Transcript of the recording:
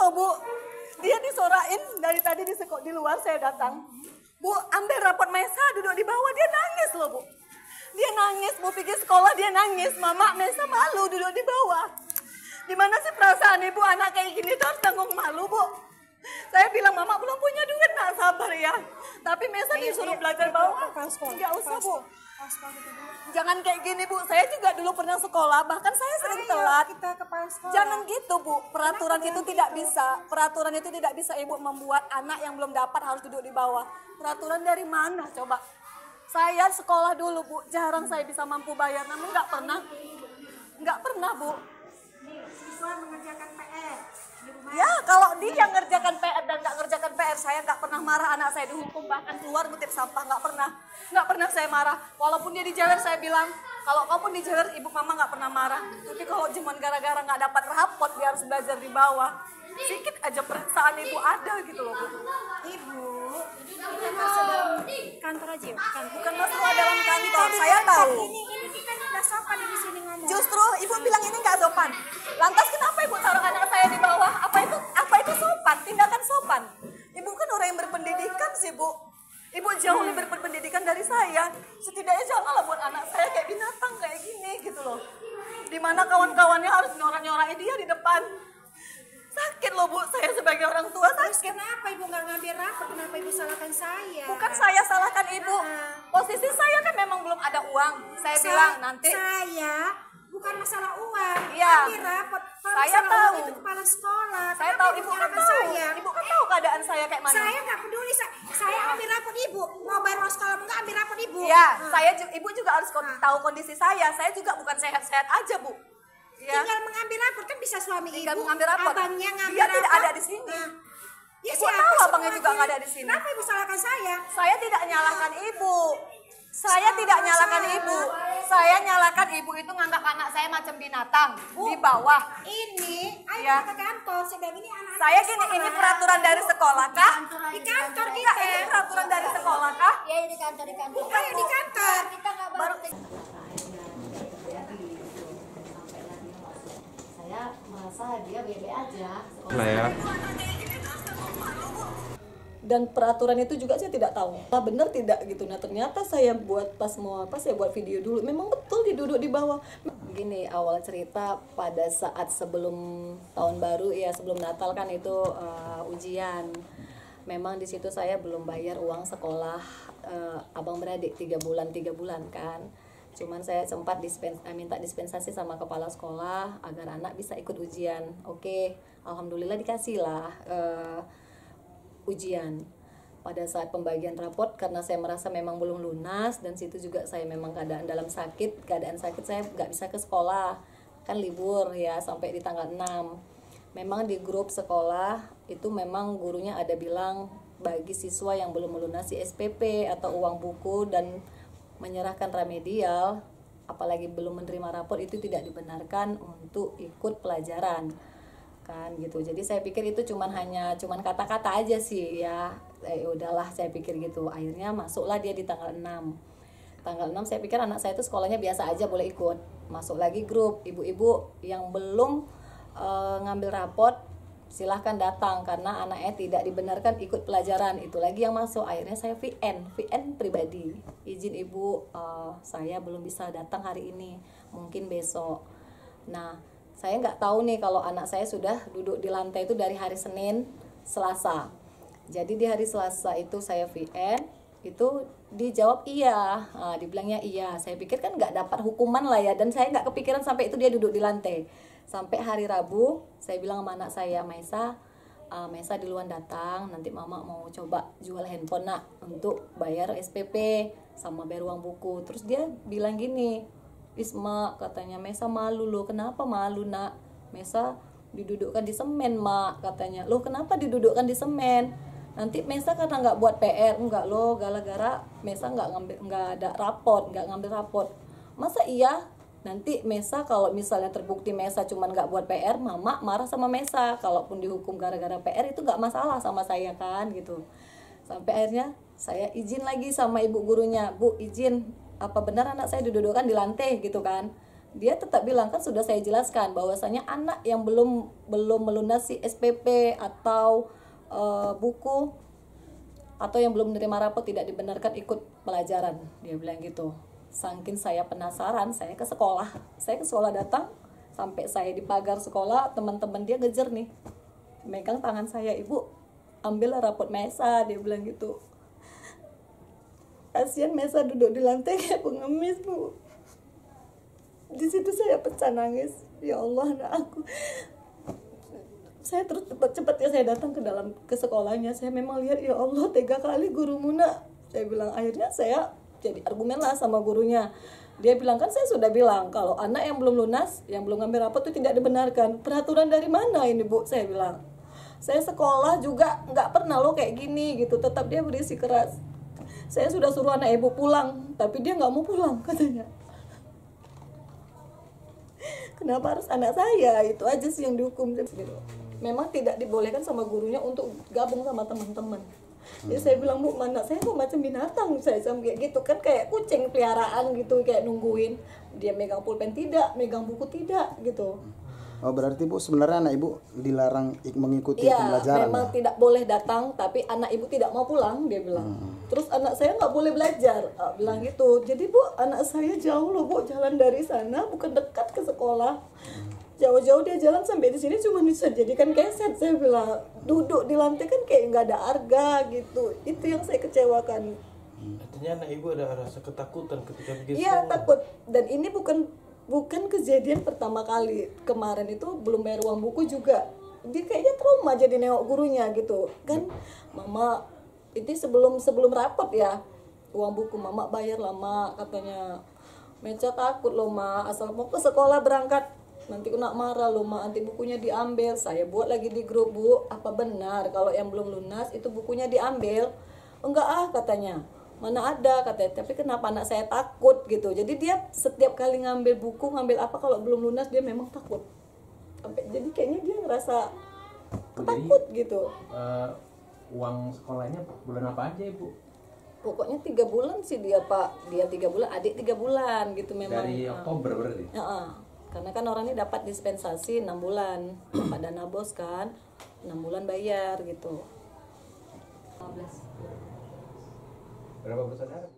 loh Bu, dia disorain dari tadi di luar saya datang. Bu, ambil rapot Mesa duduk di bawah, dia nangis loh Bu. Dia nangis, mau pergi sekolah dia nangis. Mama, Mesa malu duduk di bawah. Gimana sih perasaan ibu anak kayak gini tuh harus tanggung malu Bu. Saya bilang mama belum punya duit, nak sabar ya. Tapi Mesa disuruh belajar bawah. Nggak usah Bu. Jangan kayak gini Bu, saya juga dulu pernah sekolah, bahkan saya sering telat. Jangan gitu Bu, peraturan itu tidak bisa. Peraturan itu tidak bisa ibu membuat anak yang belum dapat harus duduk di bawah. Peraturan dari mana coba? Saya sekolah dulu Bu, jarang saya bisa mampu bayar, namun nggak pernah Bu. Siswa mengerjakan PR di rumah. Ya kalau dia ngerjakan PR dan nggak ngerjakan PR, saya nggak pernah marah. Anak saya dihukum bahkan keluar ngutip sampah, nggak pernah saya marah. Walaupun dia dijewer saya bilang, kalau kamu dijewer ibu mama nggak pernah marah. Tapi kalau cuma gara-gara nggak dapat rapot dia harus belajar di bawah, sedikit aja perasaan ibu ada gitu loh Bu. Ibu, ini masuk dalam kantor aja ya? Bukan masalah dalam kantor, saya tahu. Ini kita udah sopan di sini ngomong. Justru ibu bilang ini nggak sopan. Lantas kenapa ibu taruh anak saya di bawah? Apa itu sopan? Tindakan sopan. Ibu kan orang yang berpendidikan sih Bu. Ibu jauh lebih berpendidikan dari saya. Setidaknya janganlah buat anak saya kayak binatang kayak gini gitu loh. Dimana kawan-kawannya harus nyorak-nyorakin dia di depan. Sakit loh Bu, saya sebagai orang tua Terus sakit. kenapa ibu nggak ngambil rapor? Kenapa ibu salahkan saya? Bukan saya salahkan ibu. Posisi saya kan memang belum ada uang. Saya bilang nanti. Saya bukan masalah uang. Iya. Ambil rapor. Kalau Saya masalah tahu. uang itu kepala sekolah. Saya Kenapa tahu ibu kan menyalahkan tahu. saya? Ibu kan tahu keadaan saya kayak mana. Saya nggak peduli. Saya ambil rapor ibu. Mau bayar uang sekolah nggak ambil rapor ibu. Iya, ibu juga harus tahu kondisi saya. Saya juga bukan sehat-sehat aja Bu. Ya. Tinggal mengambil rapor kan bisa suami Tinggal ibu. mengambil rapor. Abangnya ngambil Dia rapor. tidak ada di sini. Ya, Ibu siapa tahu sih abangnya juga lagi? nggak ada di sini. Kenapa ibu salahkan saya? Saya tidak nyalahkan ibu. Saya tidak nyalahkan ibu. Saya nyalahkan ibu itu nganggap anak saya macam binatang di bawah. Ini, ayo Ya. kita ke kantor. Saya bilang ini anak-anak Saya gini, sekolah. ini peraturan dari sekolah kah? Di kantor Enggak, kita. ini peraturan dari sekolah kah? Ya di kantor Bukan di kantor. kita nggak Baru saya merasa dia bebe aja. Lah ya. Dan peraturan itu juga saya tidak tahu. Nah, benar tidak gitu. Nah, ternyata saya buat saya buat video dulu. Memang betul diduduk di bawah. Gini, awal cerita pada saat sebelum tahun baru ya, sebelum Natal kan itu ujian. Memang di situ saya belum bayar uang sekolah abang beradik 3 bulan kan. Cuman saya sempat minta dispensasi sama kepala sekolah agar anak bisa ikut ujian. Oke, alhamdulillah dikasih lah ujian. Pada saat pembagian raport, karena saya merasa memang belum lunas dan situ juga saya memang keadaan sakit saya nggak bisa ke sekolah, kan libur ya sampai di tanggal 6. Memang di grup sekolah itu memang gurunya ada bilang bagi siswa yang belum melunasi SPP atau uang buku dan menyerahkan remedial, apalagi belum menerima raport, itu tidak dibenarkan untuk ikut pelajaran kan gitu. Jadi saya pikir itu cuman kata-kata aja sih ya. Udahlah saya pikir gitu. Akhirnya masuklah dia di tanggal 6. Tanggal 6 saya pikir anak saya itu sekolahnya biasa aja boleh ikut. Masuk lagi grup ibu-ibu yang belum ngambil raport silahkan datang karena anaknya tidak dibenarkan ikut pelajaran. Itu lagi yang masuk. Akhirnya saya VN pribadi. Izin ibu, saya belum bisa datang hari ini, mungkin besok. Nah, saya nggak tahu nih kalau anak saya sudah duduk di lantai itu dari hari Senin, Selasa. Jadi di hari Selasa itu saya VN, itu dijawab iya, dibilangnya iya. Saya pikir kan nggak dapat hukuman lah ya, dan saya nggak kepikiran sampai itu dia duduk di lantai. Sampai hari Rabu, saya bilang sama anak saya, Mesa duluan datang, nanti mama mau coba jual handphone nak untuk bayar SPP sama bayar uang buku. Terus dia bilang gini, Isma, katanya Mesa malu loh. Kenapa malu nak? Mesa didudukkan di semen mak, katanya. Loh kenapa didudukkan di semen? Nanti Mesa karena nggak buat PR. Enggak loh, gara-gara Mesa nggak ngambil raport. Masa iya? Nanti Mesa kalau misalnya terbukti Mesa cuman nggak buat PR, mama marah sama Mesa. Kalaupun dihukum gara-gara PR itu nggak masalah sama saya kan gitu. Sampai akhirnya saya izin lagi sama ibu gurunya, Bu izin, apa benar anak saya didudukkan di lantai gitu kan. Dia tetap bilang, kan sudah saya jelaskan bahwasanya anak yang belum melunasi SPP atau buku atau yang belum menerima rapot tidak dibenarkan ikut pelajaran, dia bilang gitu. Saking saya penasaran, saya ke sekolah datang, sampai saya di pagar sekolah, teman-teman dia ngejar nih, megang tangan saya, "Ibu, ambil rapot Mesa," dia bilang gitu. Kasihan Mesa duduk di lantai kayak pengemis, Bu. Di situ saya pecah nangis. Ya Allah, anak aku. Saya terus cepat ya saya datang ke sekolahnya. Saya memang lihat, ya Allah, tega kali guru Muna. Saya bilang, akhirnya saya jadi argumen lah sama gurunya. Dia bilang, kan saya sudah bilang kalau anak yang belum lunas, yang belum ngambil rapot itu tidak dibenarkan. Peraturan dari mana ini, Bu? Saya bilang. Saya sekolah juga nggak pernah loh kayak gini gitu. Tetap dia berisi keras. Saya sudah suruh anak ibu pulang, tapi dia nggak mau pulang katanya. Kenapa harus anak saya? Itu aja sih yang dihukum gitu. Memang tidak dibolehkan sama gurunya untuk gabung sama teman-teman. Jadi saya bilang, "Bu, mana saya kok macam binatang," saya sama kayak gitu kan, kayak kucing peliharaan gitu, kayak nungguin dia megang pulpen tidak, megang buku tidak gitu. Oh, berarti Bu sebenarnya anak Ibu dilarang mengikuti Iya, pembelajaran. memang tidak boleh datang, tapi anak ibu tidak mau pulang, dia bilang. Terus anak saya nggak boleh belajar, bilang gitu. Jadi, Bu, anak saya jauh loh, Bu, jalan dari sana, bukan dekat ke sekolah. Jauh-jauh dia jalan sampai di sini cuma bisa jadikan keset, saya bilang. Duduk di lantai kan kayak nggak ada harga gitu. Itu yang saya kecewakan. Artinya anak ibu ada rasa ketakutan ketika pergi Iya, sekolah. takut. Dan ini bukan kejadian pertama kali. Kemarin itu belum bayar uang buku juga. Dia kayaknya trauma jadi nengok gurunya gitu. Kan Mama ini sebelum rapot ya. Uang buku Mama bayar lama katanya. Meca takut loh, Ma, asal mau ke sekolah berangkat nanti kena marah loh, Ma, nanti bukunya diambil. Saya buat lagi di grup, "Bu, apa benar kalau yang belum lunas itu bukunya diambil?" "Enggak katanya. "Mana ada," katanya. "Tapi kenapa anak saya takut gitu." Jadi dia setiap kali ngambil buku, ngambil apa kalau belum lunas dia memang takut. Jadi kayaknya dia ngerasa takut gitu. Uang sekolahnya bulan apa aja, Ibu? Pokoknya 3 bulan sih dia, Pak. Dia 3 bulan, adik 3 bulan gitu memang. Dari Oktober berarti? Karena kan orang ini dapat dispensasi 6 bulan. Dapat dana bos kan. 6 bulan bayar gitu. 15. Berapa bersaudara?